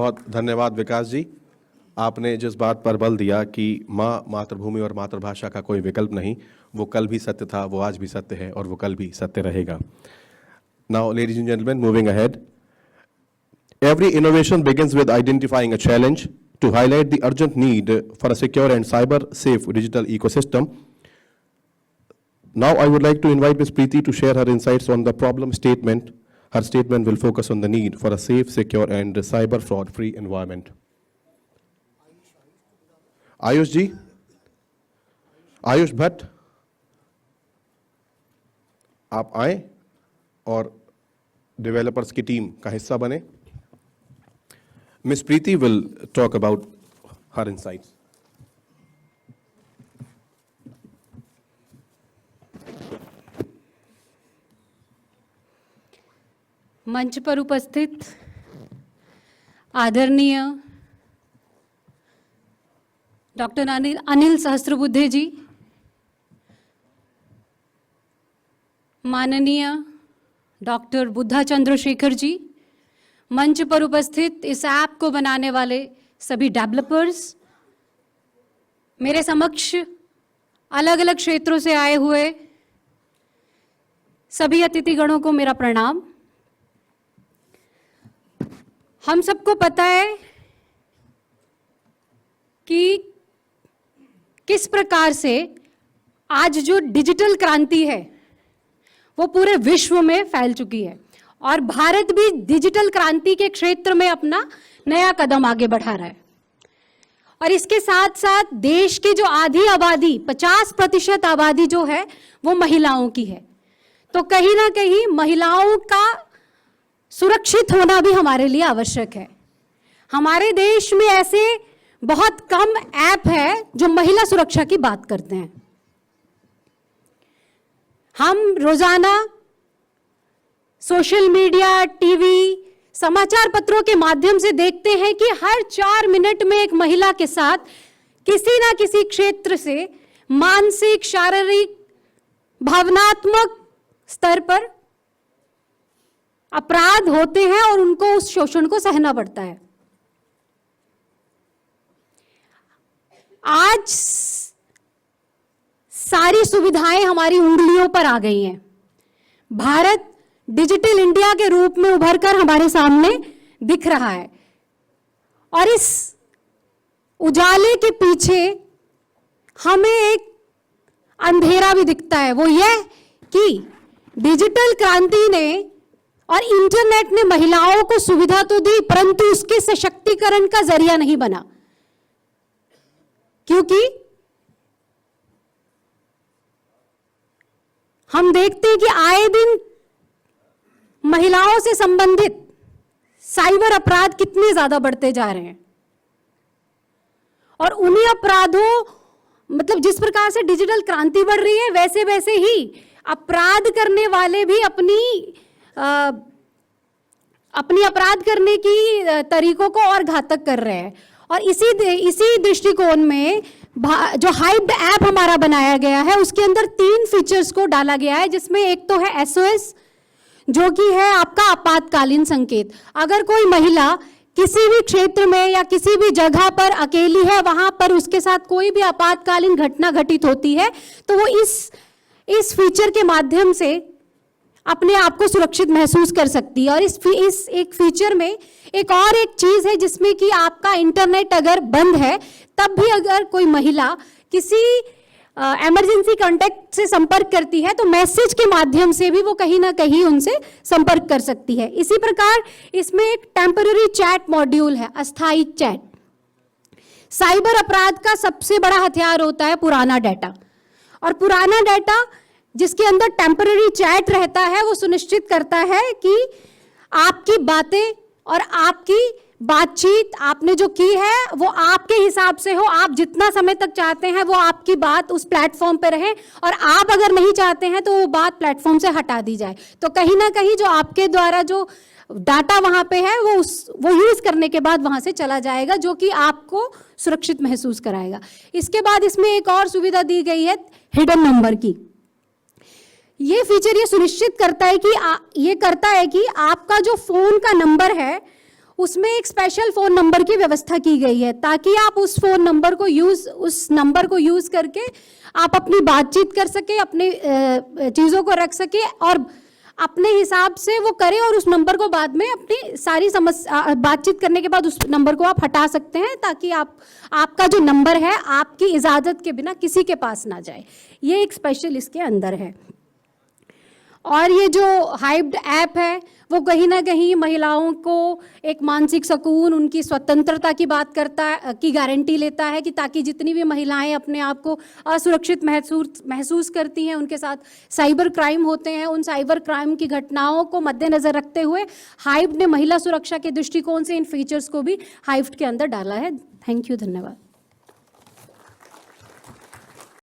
बहुत धन्यवाद विकास जी। आपने जिस बात पर बल दिया कि माँ, मातृभूमि और मातृभाषा का कोई विकल्प नहीं, वो कल भी सत्य था, वो आज भी सत्य है और वो कल भी सत्य रहेगा। Now ladies and gentleman, moving ahead, every innovation begins with identifying a challenge. To highlight the urgent need for a secure and cyber safe digital ecosystem, now I would like to invite Ms. Preeti to share her insights on the problem statement. Her statement will focus on the need for a safe, secure and cyber fraud free environment. Ayush ji, Ayush Bhatt, आप आए और developers की team का हिस्सा बने। Ms. Preeti will talk about her insights. मंच पर उपस्थित आदरणीय डॉक्टर अनिल सहस्त्रबुद्धे जी, माननीय डॉक्टर बुद्धा चंद्रशेखर जी, मंच पर उपस्थित इस ऐप को बनाने वाले सभी डेवलपर्स, मेरे समक्ष अलग अलग क्षेत्रों से आए हुए सभी अतिथिगणों को मेरा प्रणाम। हम सबको पता है कि किस प्रकार से आज जो डिजिटल क्रांति है वो पूरे विश्व में फैल चुकी है और भारत भी डिजिटल क्रांति के क्षेत्र में अपना नया कदम आगे बढ़ा रहा है। और इसके साथ साथ देश की जो आधी आबादी, 50% आबादी जो है वो महिलाओं की है, तो कहीं ना कहीं महिलाओं का सुरक्षित होना भी हमारे लिए आवश्यक है। हमारे देश में ऐसे बहुत कम ऐप है जो महिला सुरक्षा की बात करते हैं। हम रोजाना सोशल मीडिया, टीवी, समाचार पत्रों के माध्यम से देखते हैं कि हर 4 मिनट में एक महिला के साथ किसी ना किसी क्षेत्र से मानसिक, शारीरिक, भावनात्मक स्तर पर अपराध होते हैं और उनको उस शोषण को सहना पड़ता है। आज सारी सुविधाएं हमारी उंगलियों पर आ गई हैं। भारत डिजिटल इंडिया के रूप में उभरकर हमारे सामने दिख रहा है और इस उजाले के पीछे हमें एक अंधेरा भी दिखता है। वो यह कि डिजिटल क्रांति ने और इंटरनेट ने महिलाओं को सुविधा तो दी, परंतु उसके सशक्तिकरण का जरिया नहीं बना, क्योंकि हम देखते हैं कि आए दिन महिलाओं से संबंधित साइबर अपराध कितने ज्यादा बढ़ते जा रहे हैं और उन्हीं अपराधों, मतलब जिस प्रकार से डिजिटल क्रांति बढ़ रही है वैसे वैसे ही अपराध करने वाले भी अपनी अपराध करने की तरीकों को और घातक कर रहे हैं। और इसी दृष्टिकोण में जो हाइब्ड ऐप हमारा बनाया गया है उसके अंदर 3 फीचर्स को डाला गया है, जिसमें एक तो है SOS, जो कि है आपका आपातकालीन संकेत। अगर कोई महिला किसी भी क्षेत्र में या किसी भी जगह पर अकेली है, वहां पर उसके साथ कोई भी आपातकालीन घटना घटित होती है, तो वो इस फीचर के माध्यम से अपने आप को सुरक्षित महसूस कर सकती है। और इस एक फीचर में एक और एक चीज है, जिसमें कि आपका इंटरनेट अगर बंद है तब भी अगर कोई महिला किसी इमरजेंसी कांटेक्ट से संपर्क करती है तो मैसेज के माध्यम से भी वो कहीं ना कहीं उनसे संपर्क कर सकती है। इसी प्रकार इसमें एक टेम्पररी चैट मॉड्यूल है, अस्थायी चैट। साइबर अपराध का सबसे बड़ा हथियार होता है पुराना डाटा, और पुराना डाटा जिसके अंदर टेम्पररी चैट रहता है वो सुनिश्चित करता है कि आपकी बातें और आपकी बातचीत आपने जो की है वो आपके हिसाब से हो। आप जितना समय तक चाहते हैं वो आपकी बात उस प्लेटफॉर्म पे रहे, और आप अगर नहीं चाहते हैं तो वो बात प्लेटफॉर्म से हटा दी जाए। तो कहीं ना कहीं जो आपके द्वारा जो डाटा वहां पे है वो यूज करने के बाद वहां से चला जाएगा, जो कि आपको सुरक्षित महसूस कराएगा। इसके बाद इसमें एक और सुविधा दी गई है हिडन नंबर की। ये फीचर ये सुनिश्चित करता है कि आपका जो फोन का नंबर है उसमें एक स्पेशल फ़ोन नंबर की व्यवस्था की गई है ताकि आप उस नंबर को यूज़ करके आप अपनी बातचीत कर सके, अपनी चीज़ों को रख सके और अपने हिसाब से वो करें और उस नंबर को बाद में अपनी सारी समस्या बातचीत करने के बाद उस नंबर को आप हटा सकते हैं ताकि आपका जो नंबर है आपकी इजाज़त के बिना किसी के पास ना जाए। ये एक स्पेशल इसके अंदर है। और ये जो हाइब्ड ऐप है वो कहीं ना कहीं महिलाओं को एक मानसिक सुकून, उनकी स्वतंत्रता की बात की गारंटी लेता है कि ताकि जितनी भी महिलाएं अपने आप को असुरक्षित महसूस करती हैं, उनके साथ साइबर क्राइम होते हैं, उन साइबर क्राइम की घटनाओं को मद्देनज़र रखते हुए हाइब्ड ने महिला सुरक्षा के दृष्टिकोण से इन फीचर्स को भी हाइब्ड के अंदर डाला है। थैंक यू, धन्यवाद।